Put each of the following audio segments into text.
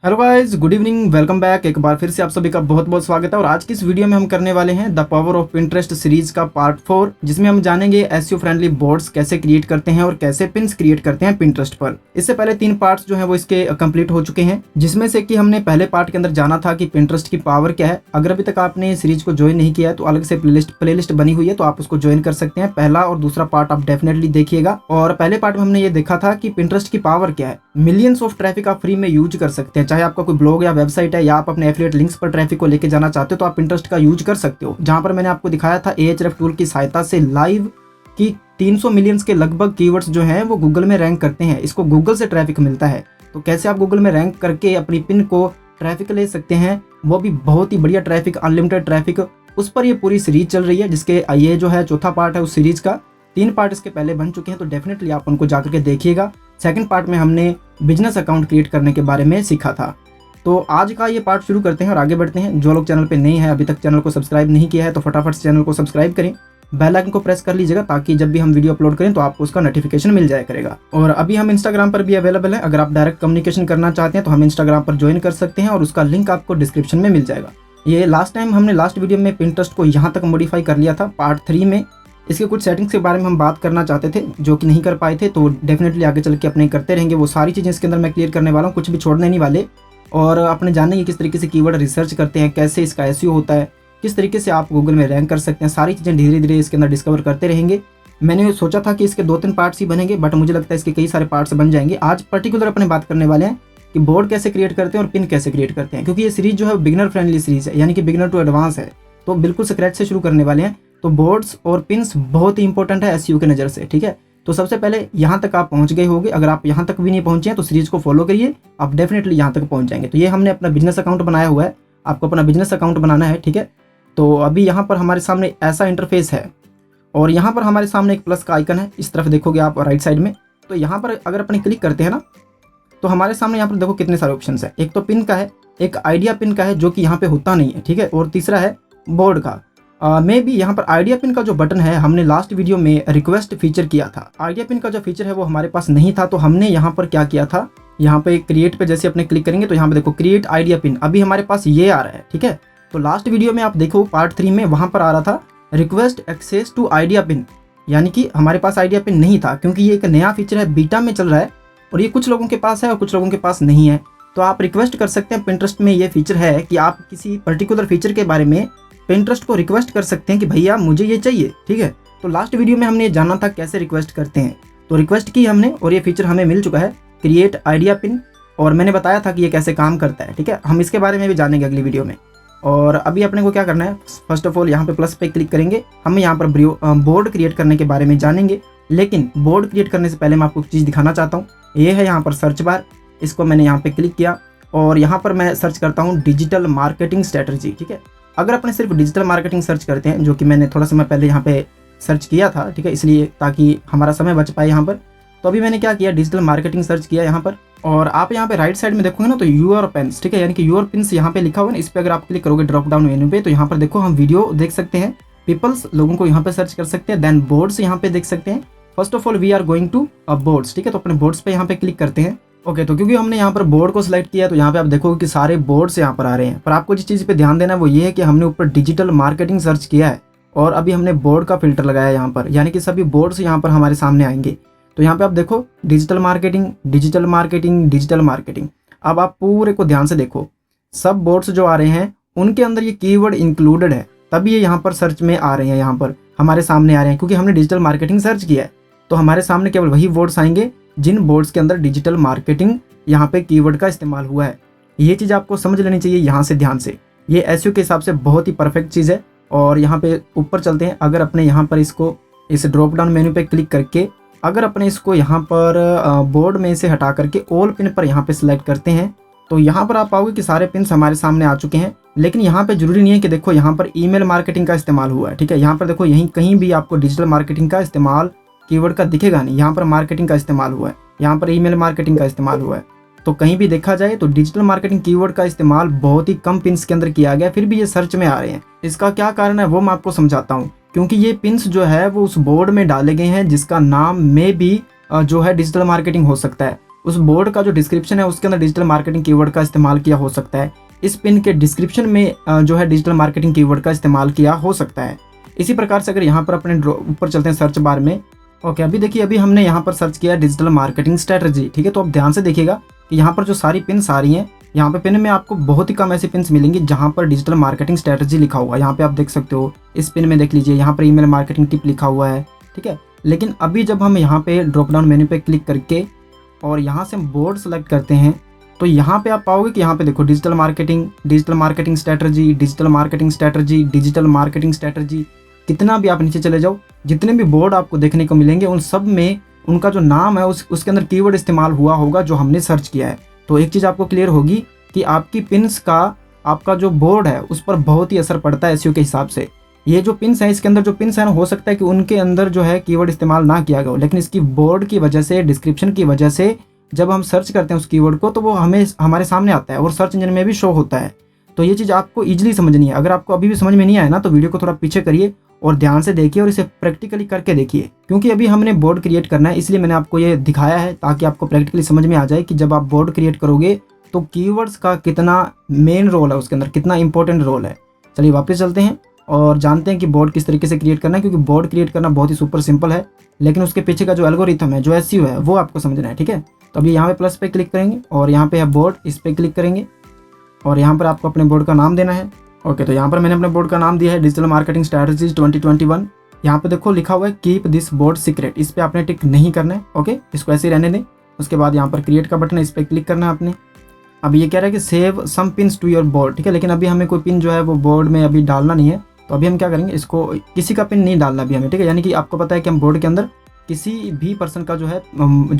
Hello guys, good evening, welcome back. एक बार फिर से आप सभी का बहुत बहुत स्वागत है। और आज की इस वीडियो में हम करने वाले हैं the power of Pinterest series का पार्ट 4, जिसमें हम जानेंगे एसईओ फ्रेंडली बोर्ड्स कैसे क्रिएट करते हैं और कैसे पिन्स क्रिएट करते हैं पिंटरेस्ट पर। इससे पहले 3 पार्ट्स जो हैं वो इसके कंप्लीट हो चुके हैं, जिसमें से कि हमने पहले पार्ट के अंदर जाना था कि पिंटरेस्ट की पावर क्या है। अगर अभी तक आपने सीरीज को ज्वाइन नहीं किया है तो अलग से प्लेलिस्ट बनी हुई है, तो आप उसको ज्वाइन कर सकते हैं। पहला और दूसरा पार्ट आप डेफिनेटली देखिएगा। और पहले पार्ट में हमने ये देखा था कि पिंटरेस्ट की पावर क्या है। मिलियंस ऑफ ट्रैफिक आप फ्री में यूज कर सकते हैं, चाहे आपका कोई ब्लॉग या वेबसाइट है या आप अपने एफिलिएट लिंक्स पर ट्रैफिक को लेके जाना चाहते हो तो आप पिंटरेस्ट का यूज कर सकते हो। जहां पर मैंने आपको दिखाया था Ahref टूल की सहायता से लाइव कि 300 मिलियंस के लगभग कीवर्ड्स जो हैं वो गूगल में रैंक करते हैं। इसको गूगल से ट्रैफिक मिलता है, तो कैसे आप गूगल में रैंक करके अपनी पिन को ट्रैफिक ले सकते हैं, वो भी बहुत ही बढ़िया ट्रैफिक, अनलिमिटेड ट्रैफिक। उस पर ये पूरी सीरीज चल रही है, जिसके ये जो है चौथा पार्ट है उस सीरीज का। 3 पार्ट इसके पहले बन चुके हैं, तो डेफिनेटली आप उनको जाकर के देखिएगा। सेकंड पार्ट में हमने बिजनेस अकाउंट क्रिएट करने के बारे में सीखा था। तो आज का ये पार्ट शुरू करते हैं और आगे बढ़ते हैं। जो लोग चैनल पे नए हैं, अभी तक चैनल को सब्सक्राइब नहीं किया है, तो फटाफट चैनल को सब्सक्राइब करें, बेल आइकन को प्रेस कर लीजिएगा, ताकि जब भी हम वीडियो अपलोड करें तो आपको उसका नोटिफिकेशन मिल जाया करेगा। और अभी हम इंस्टाग्राम पर भी अवेलेबल है। अगर आप डायरेक्ट कम्युनिकेशन करना चाहते हैं तो हम इंस्टाग्राम पर ज्वाइन कर सकते हैं और उसका लिंक आपको डिस्क्रिप्शन में मिल जाएगा। ये लास्ट टाइम हमने लास्ट वीडियो में पिंटरेस्ट को यहाँ तक मॉडिफाई कर लिया था। पार्ट 3 में इसके कुछ सेटिंग्स के बारे में हम बात करना चाहते थे, जो कि नहीं कर पाए थे, तो डेफिनेटली आगे चल के अपने करते रहेंगे। वो सारी चीज़ें इसके अंदर मैं क्लियर करने वाला हूँ, कुछ भी छोड़ने नहीं वाले। और आपने जानेंगे किस तरीके से कीवर्ड रिसर्च करते हैं, कैसे इसका एसईओ होता है, किस तरीके से आप गूगल में रैंक कर सकते हैं। सारी चीज़ें धीरे धीरे इसके अंदर डिस्कवर करते रहेंगे। मैंने सोचा था कि इसके 2-3 पार्ट्स ही बनेंगे, बट मुझे लगता है इसके कई सारे पार्ट्स बन जाएंगे। आज पर्टिकुलर अपने बात करने वाले हैं कि बोर्ड कैसे क्रिएट करते हैं और पिन कैसे क्रिएट करते हैं, क्योंकि ये सीरीज जो है बिगिनर फ्रेंडली सीरीज है, यानी कि बिगिनर टू एडवांस है। तो बिल्कुल स्क्रैच से शुरू करने वाले हैं। तो बोर्ड्स और पिन्स बहुत ही इंपॉर्टेंट है एसईओ की नज़र से, ठीक है। तो सबसे पहले यहाँ तक आप पहुँच गए होंगे। अगर आप यहाँ तक भी नहीं पहुँचे हैं तो सीरीज को फॉलो करिए, आप डेफिनेटली यहाँ तक पहुँच जाएंगे। तो ये हमने अपना बिजनेस अकाउंट बनाया हुआ है, आपको अपना बिजनेस अकाउंट बनाना है, ठीक है। तो अभी यहाँ पर हमारे सामने ऐसा इंटरफेस है और यहाँ पर हमारे सामने एक प्लस का आइकन है। इस तरफ देखोगे आप राइट साइड में, तो यहाँ पर अगर अपने क्लिक करते हैं ना, तो हमारे सामने यहाँ पर देखो कितने सारे ऑप्शन है। एक तो पिन का है, एक आइडिया पिन का है जो कि यहाँ पे होता नहीं है, ठीक है, और तीसरा है बोर्ड का। में भी यहाँ पर आइडिया पिन का जो बटन है, हमने लास्ट वीडियो में रिक्वेस्ट फीचर किया था। आइडिया पिन का जो फीचर है वो हमारे पास नहीं था, तो हमने यहाँ पर क्या किया था, यहाँ पे क्रिएट पे जैसे अपने क्लिक करेंगे तो यहाँ पे देखो क्रिएट आइडिया पिन, अभी हमारे पास ये आ रहा है, ठीक है। तो लास्ट वीडियो में आप देखो पार्ट 3 में वहाँ पर आ रहा था request access to idea pin, यानी कि हमारे पास आइडिया पिन नहीं था, क्योंकि ये एक नया फीचर है, बीटा में चल रहा है और ये कुछ लोगों के पास है और कुछ लोगों के पास नहीं है। तो आप रिक्वेस्ट कर सकते हैं। पिंटरेस्ट में ये फीचर है कि आप किसी पर्टिकुलर फीचर के बारे में पिंटरेस्ट को रिक्वेस्ट कर सकते हैं कि भैया मुझे ये चाहिए, ठीक है। तो लास्ट वीडियो में हमने जाना था कैसे रिक्वेस्ट करते हैं, तो रिक्वेस्ट की हमने और ये फीचर हमें मिल चुका है, क्रिएट आइडिया पिन, और मैंने बताया था कि ये कैसे काम करता है, ठीक है। हम इसके बारे में भी जानेंगे अगली वीडियो में। और अभी अपने को क्या करना है, फर्स्ट ऑफ ऑल यहाँ पे प्लस पे क्लिक करेंगे। हम यहाँ पर बोर्ड क्रिएट करने के बारे में जानेंगे, लेकिन बोर्ड क्रिएट करने से पहले मैं आपको एक चीज़ दिखाना चाहता हूँ। ये है यहाँ पर सर्च बार, इसको मैंने यहाँ पे क्लिक किया और यहाँ पर मैं सर्च करता हूँ डिजिटल मार्केटिंग स्ट्रेटजी, ठीक है। अगर अपने सिर्फ डिजिटल मार्केटिंग सर्च करते हैं, जो कि मैंने थोड़ा समय पहले यहाँ पे सर्च किया था, ठीक है, इसलिए ताकि हमारा समय बच पाए यहाँ पर। तो अभी मैंने क्या किया, डिजिटल मार्केटिंग सर्च किया यहाँ पर, और आप यहाँ पे राइट साइड में देखोगे ना तो यूर पेन्स, ठीक है, यानी कि यूर पिन्स यहाँ पे लिखा हुआ है। इस पर अगर आप क्लिक करोगे ड्रॉप डाउन मेन्यू पे, तो यहाँ पर देखो हम वीडियो देख सकते हैं, पीपल्स, लोगों को यहाँ पे सर्च कर सकते हैं, देन बोर्ड्स यहाँ पे देख सकते हैं। First of all we are going to boards, ठीक है। तो अपने बोर्ड्स पे यहाँ पे क्लिक करते हैं। ओके, तो क्योंकि हमने यहाँ पर बोर्ड को सिलेक्ट किया तो यहाँ पे आप देखोगे कि सारे बोर्ड्स यहाँ पर आ रहे हैं। पर आपको जिस चीज़ पे ध्यान देना है वो ये है कि हमने ऊपर डिजिटल मार्केटिंग सर्च किया है और अभी हमने बोर्ड का फिल्टर लगाया है यहाँ पर, यानी कि सभी बोर्ड्स यहाँ पर हमारे सामने आएंगे। तो यहाँ पे आप देखो digital marketing, digital marketing, digital marketing. अब आप पूरे को ध्यान से देखो, सब बोर्ड्स जो आ रहे हैं उनके अंदर ये कीवर्ड इंक्लूडेड है, तभी ये यहाँ पर सर्च में आ रहे हैं, यहाँ पर हमारे सामने आ रहे हैं, क्योंकि हमने डिजिटल मार्केटिंग सर्च किया है। तो हमारे सामने केवल वही बोर्ड्स आएंगे जिन बोर्ड्स के अंदर डिजिटल मार्केटिंग यहाँ पे कीवर्ड का इस्तेमाल हुआ है। ये चीज़ आपको समझ लेनी चाहिए यहाँ से ध्यान से। ये एसईओ के हिसाब से बहुत ही परफेक्ट चीज़ है। और यहाँ पे ऊपर चलते हैं। अगर अपने यहाँ पर इसको इस ड्रॉप डाउन मेन्यू पे क्लिक करके अगर अपने इसको यहाँ पर बोर्ड में से हटा करके ऑल पिन पर यहाँ पे सिलेक्ट करते हैं, तो यहाँ पर आप पाओगे कि सारे पिन्स हमारे सामने आ चुके हैं। लेकिन यहाँ पे जरूरी नहीं है कि देखो यहाँ पर ईमेल मार्केटिंग का इस्तेमाल हुआ है, ठीक है। यहाँ पर देखो यहीं कहीं भी आपको डिजिटल मार्केटिंग का इस्तेमाल कीवर्ड का दिखेगा नहीं। यहाँ पर मार्केटिंग का इस्तेमाल हुआ है, यहाँ पर ईमेल मार्केटिंग का इस्तेमाल हुआ है। तो कहीं भी देखा जाए तो डिजिटल मार्केटिंग कीवर्ड का इस्तेमाल बहुत ही कम पिन्स के अंदर किया गया, फिर भी ये सर्च में आ रहे हैं। इसका क्या कारण है वो मैं आपको समझाता हूँ। क्योंकि ये पिन्स जो है वो उस बोर्ड में डाले गए हैं जिसका नाम में भी जो है डिजिटल मार्केटिंग हो सकता है। उस बोर्ड का जो डिस्क्रिप्शन है उसके अंदर डिजिटल मार्केटिंग कीवर्ड का इस्तेमाल किया हो सकता है। इस पिन के डिस्क्रिप्शन में जो है डिजिटल मार्केटिंग कीवर्ड का इस्तेमाल किया हो सकता है। इसी प्रकार से अगर यहाँ पर अपने ऊपर चलते हैं सर्च बार में, ओके, अभी देखिए अभी हमने यहाँ पर सर्च किया डिजिटल मार्केटिंग स्ट्रेटजी, ठीक है। तो अब ध्यान से देखिएगा कि यहाँ पर जो सारी पिन्स आ रही हैं, यहाँ पे पिन में आपको बहुत ही कम ऐसी पिन्स मिलेंगी जहाँ पर डिजिटल मार्केटिंग स्ट्रेटजी लिखा हुआ है। यहाँ पे आप देख सकते हो, इस पिन में देख लीजिए, यहाँ पर ईमेल मार्केटिंग टिप लिखा हुआ है, ठीक है। लेकिन अभी जब हम यहाँ पे ड्रॉप डाउन मेन्यू पे क्लिक करके और यहाँ से हम बोर्ड सेलेक्ट करते हैं, तो यहाँ पे आप पाओगे कि यहाँ पे देखो digital marketing strategy, digital marketing strategy, digital marketing strategy, कितना भी आप नीचे चले जाओ, जितने भी बोर्ड आपको देखने को मिलेंगे उन सब में उनका जो नाम है उसके अंदर कीवर्ड इस्तेमाल हुआ होगा जो हमने सर्च किया है। तो एक चीज़ आपको क्लियर होगी कि आपकी पिन्स का आपका जो बोर्ड है उस पर बहुत ही असर पड़ता है एसईओ के हिसाब से। ये जो पिन्स हैं, इसके अंदर जो पिन्स हैं, हो सकता है कि उनके अंदर जो है कीवर्ड इस्तेमाल ना किया गया हो, लेकिन इसकी बोर्ड की वजह से, डिस्क्रिप्शन की वजह से जब हम सर्च करते हैं उस कीवर्ड को तो वो हमें हमारे सामने आता है और सर्च इंजन में भी शो होता है। तो ये चीज़ आपको ईजिली समझनी है। अगर आपको अभी भी समझ में नहीं आया ना तो वीडियो को थोड़ा पीछे करिए और ध्यान से देखिए और इसे प्रैक्टिकली करके देखिए, क्योंकि अभी हमने बोर्ड क्रिएट करना है, इसलिए मैंने आपको ये दिखाया है ताकि आपको प्रैक्टिकली समझ में आ जाए कि जब आप बोर्ड क्रिएट करोगे तो कीवर्ड्स का कितना मेन रोल है, उसके अंदर कितना इंपॉर्टेंट रोल है। चलिए वापस चलते हैं और जानते हैं कि बोर्ड किस तरीके से क्रिएट करना है, क्योंकि बोर्ड क्रिएट करना बहुत ही सुपर सिंपल है, लेकिन उसके पीछे का जो एल्गोरिथम है, जो एसईओ है, वो आपको समझना है, ठीक है। तो अभी यहाँ पे प्लस पे क्लिक करेंगे और यहाँ पे है बोर्ड, इस पे क्लिक करेंगे और यहाँ पर आपको अपने बोर्ड का नाम देना है। ओके, तो यहाँ पर मैंने अपने बोर्ड का नाम दिया है डिजिटल मार्केटिंग स्ट्रैटेजीज 2021। यहाँ पे देखो लिखा हुआ है कीप दिस बोर्ड सीक्रेट, इस पे आपने टिक नहीं करना है, ओके, इसको ऐसे ही रहने दें। उसके बाद यहाँ पर क्रिएट का बटन है, इस पर क्लिक करना है आपने। अब ये कह रहा है कि save some pins to your board, ठीक है, लेकिन अभी हमें कोई पिन जो है वो बोर्ड में अभी डालना नहीं है। तो अभी हम क्या करेंगे, इसको किसी का पिन नहीं डालना अभी हमें, ठीक है। यानी कि आपको पता है कि हम बोर्ड के अंदर किसी भी पर्सन का जो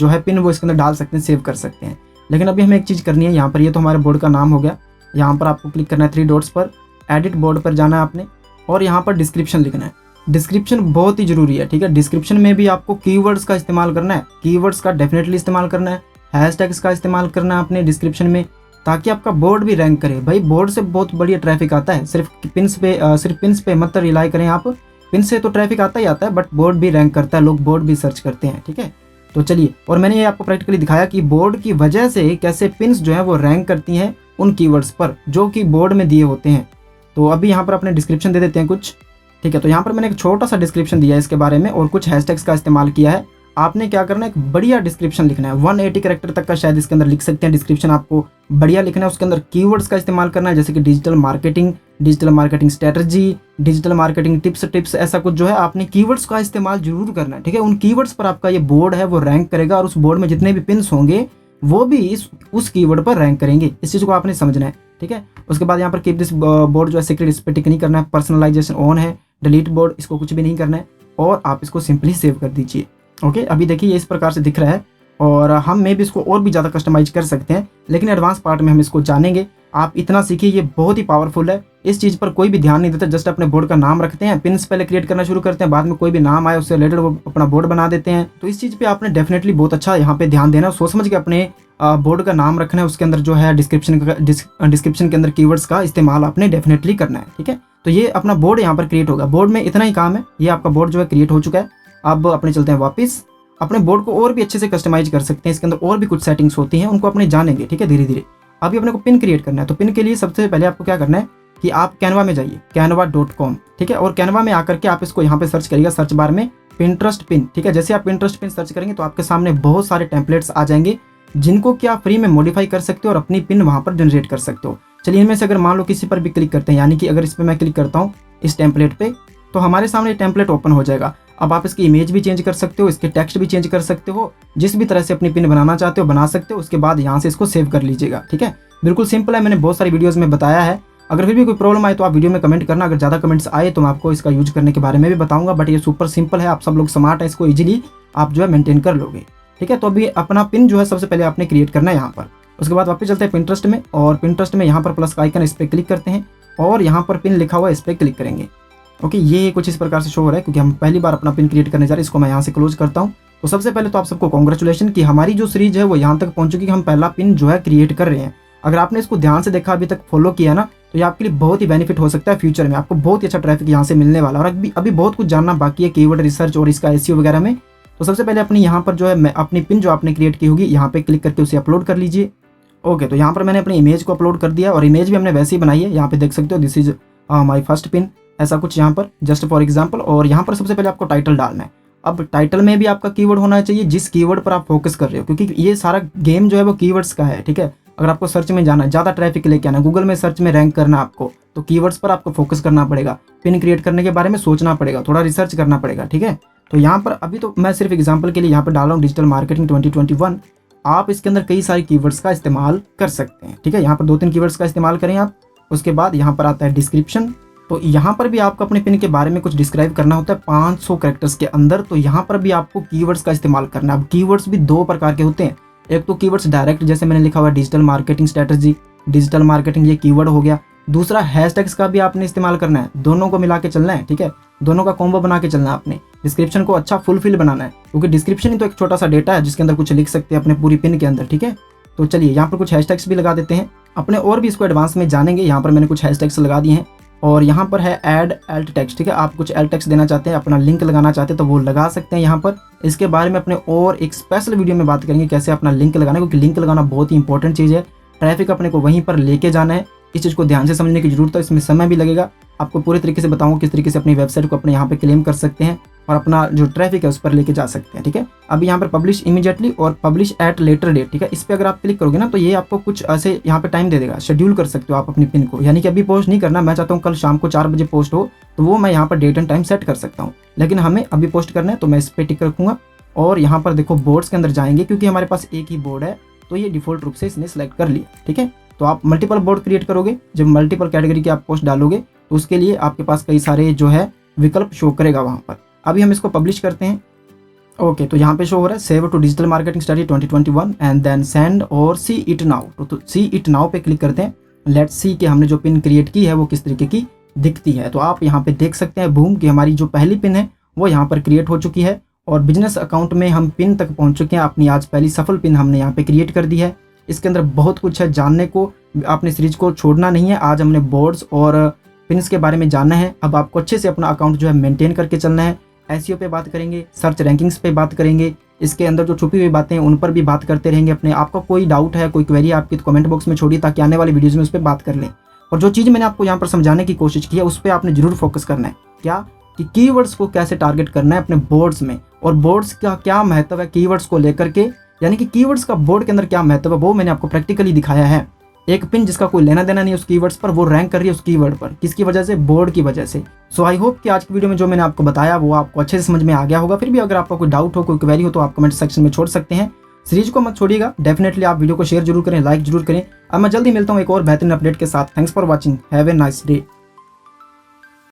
है पिन वो इसके अंदर डाल सकते हैं, सेव कर सकते हैं। लेकिन अभी हमें एक चीज़ करनी है, यहाँ पर ये तो हमारे बोर्ड का नाम हो गया। यहाँ पर आपको क्लिक करना है 3 डॉट्स पर, एडिट बोर्ड पर जाना है आपने और यहाँ पर डिस्क्रिप्शन लिखना है। डिस्क्रिप्शन बहुत ही जरूरी है, ठीक है। डिस्क्रिप्शन में भी आपको कीवर्ड्स का इस्तेमाल करना है, कीवर्ड्स का डेफिनेटली इस्तेमाल करना है, हैशटैग्स का इस्तेमाल करना है आपने डिस्क्रिप्शन में, ताकि आपका बोर्ड भी रैंक करे। भाई बोर्ड से बहुत बढ़िया ट्रैफिक आता है, सिर्फ पिन्स पे मत रिलाई करें आप। पिन से तो ट्रैफिक आता ही आता है, बट बोर्ड भी रैंक करता है, लोग बोर्ड भी सर्च करते हैं, ठीक है। तो चलिए, और मैंने ये आपको प्रैक्टिकली दिखाया कि बोर्ड की वजह से कैसे पिन्स जो है वो रैंक करती हैं उन कीवर्ड्स पर जो कि बोर्ड में दिए होते हैं। तो अभी यहाँ पर अपने डिस्क्रिप्शन दे देते हैं कुछ, ठीक है। तो यहाँ पर मैंने एक छोटा सा डिस्क्रिप्शन दिया है इसके बारे में और कुछ हैशटैग्स का इस्तेमाल किया है। आपने क्या करना है, एक बढ़िया डिस्क्रिप्शन लिखना है, 180 कैरेक्टर तक का शायद इसके अंदर लिख सकते हैं डिस्क्रिप्शन, आपको बढ़िया लिखना है। उसके अंदर कीवर्ड्स का इस्तेमाल करना है, जैसे कि digital marketing strategy, digital marketing tips, ऐसा कुछ जो है आपने कीवर्ड्स का इस्तेमाल जरूर करना है, ठीक है। उन कीवर्ड्स पर आपका ये बोर्ड है वो रैंक करेगा और उस बोर्ड में जितने भी पिन्स होंगे वो भी उस कीवर्ड पर रैंक करेंगे। इस चीज़ को आपने समझना है, ठीक है। उसके बाद यहाँ पर कीप दिस बोर्ड जो है सीक्रेट, इस पर टिक नहीं करना है। पर्सनलाइजेशन ऑन है, डिलीट बोर्ड, इसको कुछ भी नहीं करना है और आप इसको सिंपली सेव कर दीजिए। ओके, अभी देखिए ये इस प्रकार से दिख रहा है और हम में भी इसको और भी ज़्यादा कस्टमाइज कर सकते हैं, लेकिन एडवांस पार्ट में हम इसको जानेंगे। आप इतना सीखिए, ये बहुत ही पावरफुल है। इस चीज़ पर कोई भी ध्यान नहीं देता, जस्ट अपने बोर्ड का नाम रखते हैं, पिन्स पहले क्रिएट करना शुरू करते हैं, बाद में कोई भी नाम आए उससे रिलेटेड वो अपना बोर्ड बना देते हैं। तो इस चीज़ पे आपने डेफिनेटली बहुत अच्छा यहाँ पे ध्यान देना, सोच समझ के अपने बोर्ड का नाम रखना है। उसके अंदर जो है डिस्क्रिप्शन के अंदर कीवर्ड्स का इस्तेमाल आपने डेफिनेटली करना है, ठीक है। तो ये अपना बोर्ड यहाँ पर क्रिएट होगा। बोर्ड में इतना ही काम है, ये आपका बोर्ड जो है क्रिएट हो चुका है। अब अपने चलते हैं वापस, अपने बोर्ड को और भी अच्छे से कस्टमाइज कर सकते हैं। इसके अंदर और भी कुछ सेटिंग्स होती हैं, उनको अपने जानेंगे, ठीक है, धीरे धीरे। अभी अपने को पिन क्रिएट करना है, तो पिन के लिए सबसे पहले आपको क्या करना है कि आप कैनवा में जाइए, canva.com, ठीक है। और कैनवा में आकर के आप इसको यहाँ पे सर्च करिएगा, सर्च बार में पिंटरेस्ट पिन, ठीक है। जैसे आप पिंटरेस्ट पिन सर्च करेंगे तो आपके सामने बहुत सारे टेम्पलेट्स आ जाएंगे जिनको कि आप फ्री में मॉडिफाई कर सकते हो और अपनी पिन वहाँ पर जनरेट कर सकते हो। चलिए, इनमें से अगर मान लो किसी पर भी क्लिक करते हैं, यानी कि अगर इस पर मैं क्लिक करता हूँ इस टेम्पलेट पे, तो हमारे सामने टेम्पलेट ओपन हो जाएगा। अब आप इसकी इमेज भी चेंज कर सकते हो, इसके टेक्स्ट भी चेंज कर सकते हो, जिस भी तरह से अपनी पिन बनाना चाहते हो बना सकते हो। उसके बाद यहाँ से इसको सेव कर लीजिएगा, ठीक है। बिल्कुल सिंपल है, मैंने बहुत सारी वीडियोस में बताया है। अगर फिर भी कोई प्रॉब्लम आए तो आप वीडियो में कमेंट करना, अगर ज़्यादा कमेंट्स आए तो मैं आपको इसका यूज करने के बारे में भी बताऊंगा। बट ये सुपर सिंपल है, आप सब लोग स्मार्ट है, इसको ईजिली आप जो है मेंटेन कर लोगे, ठीक है। तो अभी अपना पिन जो है सबसे पहले आपने क्रिएट करना है यहाँ पर। उसके बाद वापस चलते हैं पिंटरेस्ट में, और पिंटरेस्ट में यहाँ पर प्लस का आइकन, इस पर क्लिक करते हैं और यहाँ पर पिन लिखा हुआ है, इस पर क्लिक करेंगे। ओके, ये कुछ इस प्रकार से शो हो रहा है क्योंकि हम पहली बार अपना पिन क्रिएट करने जा रहे हैं। इसको मैं यहाँ से क्लोज करता हूँ। तो सबसे पहले तो आप सबको कॉन्ग्रेचुलेशन कि हमारी जो सीरीज है वो यहाँ तक पहुँच चुकी कि हम पहला पिन जो है क्रिएट कर रहे हैं। अगर आपने इसको ध्यान से देखा, अभी तक फॉलो किया ना, तो ये आपके लिए बहुत ही बेनिफिट हो सकता है। फ्यूचर में आपको बहुत ही अच्छा ट्रैफिक यहाँ से मिलने वाला है। और अभी बहुत कुछ जानना बाकी है कीवर्ड रिसर्च और इसका एसईओ वगैरह में, तो सबसे पहले अपनी यहाँ पर जो है मैं अपनी पिन जो आपने क्रिएट की होगी यहाँ पे क्लिक करके उसे अपलोड कर लीजिए। ओके, तो यहाँ पर मैंने अपनी इमेज को अपलोड कर दिया और इमेज भी हमने वैसे ही बनाई है। यहाँ पे देख सकते हो this is my first pin, ऐसा कुछ यहाँ पर जस्ट फॉर एग्जाम्पल। और यहाँ पर सबसे पहले आपको टाइटल डालना है। अब टाइटल में भी आपका कीवर्ड होना चाहिए जिस कीवर्ड पर आप फोकस कर रहे हो, क्योंकि ये सारा गेम जो है वो कीवर्ड्स का है, ठीक है। अगर आपको सर्च में जाना है, ज़्यादा ट्रैफिक लेके आना है, गूगल में सर्च में रैंक करना आपको, तो कीवर्ड्स पर आपको फोकस करना पड़ेगा। पिन क्रिएट करने के बारे में सोचना पड़ेगा, थोड़ा रिसर्च करना पड़ेगा, ठीक है। तो यहाँ पर अभी तो मैं सिर्फ एग्जाम्पल के लिए यहाँ पर डाल रहा हूँ डिजिटल मार्केटिंग 2021। आप इसके अंदर कई सारे कीवर्ड्स का इस्तेमाल कर सकते हैं, ठीक है। यहाँ पर 2-3 कीवर्ड्स का इस्तेमाल करें आप। उसके बाद यहाँ पर आता है डिस्क्रिप्शन। तो यहाँ पर भी आपको अपने पिन के बारे में कुछ डिस्क्राइब करना होता है 500 कैरेक्टर्स के अंदर। तो यहाँ पर भी आपको कीवर्ड्स का इस्तेमाल करना है। अब कीवर्ड्स भी 2 प्रकार के होते हैं। एक तो कीवर्ड्स डायरेक्ट, जैसे मैंने लिखा हुआ है digital marketing strategy, digital marketing, ये कीवर्ड हो गया। दूसरा हैशटैग्स का भी आपने इस्तेमाल करना है, दोनों को मिला के चलना है, ठीक है। दोनों का कॉम्बो बना के चलना है आपने। डिस्क्रिप्शन को अच्छा फुलफिल बनाना है, क्योंकि डिस्क्रिप्शन ही तो एक छोटा सा डेटा है जिसके अंदर कुछ लिख सकते हैं अपने पूरी पिन के अंदर, ठीक है। तो चलिए यहाँ पर कुछ हैशटैग्स भी लगा देते हैं अपने, और भी इसको एडवांस में जानेंगे। यहाँ पर मैंने कुछ हैशटैग्स लगा दिए हैं और यहाँ पर है ऐड एल्ट टेक्स्ट, ठीक है। आप कुछ एल्ट टेक्स्ट देना चाहते हैं, अपना लिंक लगाना चाहते हैं तो वो लगा सकते हैं यहाँ पर। इसके बारे में अपने और एक स्पेशल वीडियो में बात करेंगे कैसे अपना लिंक लगाना है, क्योंकि लिंक लगाना बहुत ही इंपॉर्टेंट चीज़ है। ट्रैफिक अपने को वहीं पर लेके जाना है, इस चीज़ को ध्यान से समझने की जरूरत है। इसमें समय भी लगेगा, आपको पूरे तरीके से बताऊंगा किस तरीके से अपनी वेबसाइट को अपने यहाँ पे क्लेम कर सकते हैं और अपना जो ट्रैफिक है उस पर लेके जा सकते हैं, ठीक है। अब यहाँ पर पब्लिश इमीडिएटली और पब्लिश एट लेटर डेट, ठीक है। इस पर अगर आप क्लिक करोगे ना तो ये आपको कुछ ऐसे यहाँ पे टाइम दे देगा, शेड्यूल कर सकते हो आप अपनी पिन को। यानी कि अभी पोस्ट नहीं करना, मैं चाहता हूँ कल शाम को 4 बजे पोस्ट हो, तो वो मैं यहाँ पर डेट एंड टाइम सेट कर सकता हूँ। लेकिन हमें अभी पोस्ट करना है तो मैं इस पर टिक रखूँगा। और यहाँ पर देखो बोर्ड्स के अंदर जाएंगे, क्योंकि हमारे पास एक ही बोर्ड है तो ये डिफॉल्ट रूप से इसने सेलेक्ट कर लिया, ठीक है। तो आप मल्टीपल बोर्ड क्रिएट करोगे, जब मल्टीपल कैटेगरी की आप पोस्ट डालोगे तो उसके लिए आपके पास कई सारे जो है विकल्प शो करेगा वहाँ पर। अभी हम इसको पब्लिश करते हैं। ओके, तो यहाँ पे शो हो रहा है save to digital marketing study 2021 and then send और सी इट नाउ। तो सी इट नाउ पे क्लिक करते हैं। लेट्स सी कि हमने जो पिन क्रिएट की है वो किस तरीके की दिखती है। तो आप यहाँ पे देख सकते हैं बूम कि हमारी जो पहली पिन है वो यहाँ पर क्रिएट हो चुकी है और बिजनेस अकाउंट में हम पिन तक पहुँच चुके हैं। अपनी आज पहली सफल पिन हमने यहाँ पे क्रिएट कर दी है। इसके अंदर बहुत कुछ है जानने को, आपने सीरीज को छोड़ना नहीं है। आज हमने बोर्ड्स और पिन्स के बारे में जानना है। अब आपको अच्छे से अपना अकाउंट जो है मेंटेन करके चलना है। एसईओ पे बात करेंगे, सर्च रैंकिंग्स पे बात करेंगे, इसके अंदर जो छुपी हुई बातें हैं उन पर भी बात करते रहेंगे अपने। आपका कोई डाउट है, कोई क्वेरी आपकी, तो कमेंट बॉक्स में छोड़िए ताकि आने वाली वीडियोज़ में उस पर बात कर लें। और जो चीज़ मैंने आपको यहाँ पर समझाने की कोशिश की है उस पर आपने जरूर फोकस करना है। क्या कि कीवर्ड्स को कैसे टारगेट करना है अपने बोर्ड्स में, और बोर्ड्स का क्या महत्व है कीवर्ड्स को लेकर के, यानी कि कीवर्ड्स का बोर्ड के अंदर क्या महत्व है वो मैंने आपको प्रैक्टिकली दिखाया है। एक पिन जिसका कोई लेना देना नहीं उस कीवर्ड्स पर, वो रैंक कर रही है उस कीवर्ड पर, किसकी वजह से, बोर्ड की वजह से। सो आई होप कि आज की वीडियो में जो मैंने आपको बताया वो आपको अच्छे से समझ में आ गया होगा। फिर भी अगर आपका कोई डाउट हो, कोई क्वेरी हो तो आप कमेंट सेक्शन में छोड़ सकते हैं। सीरीज को मत छोड़िएगा, डेफिनेटली आप वीडियो को शेयर जरूर करें, लाइक जरूर करें। अब मैं जल्दी मिलता हूँ एक और बेहतरीन अपडेट के साथ। Thanks for watching, have a nice day.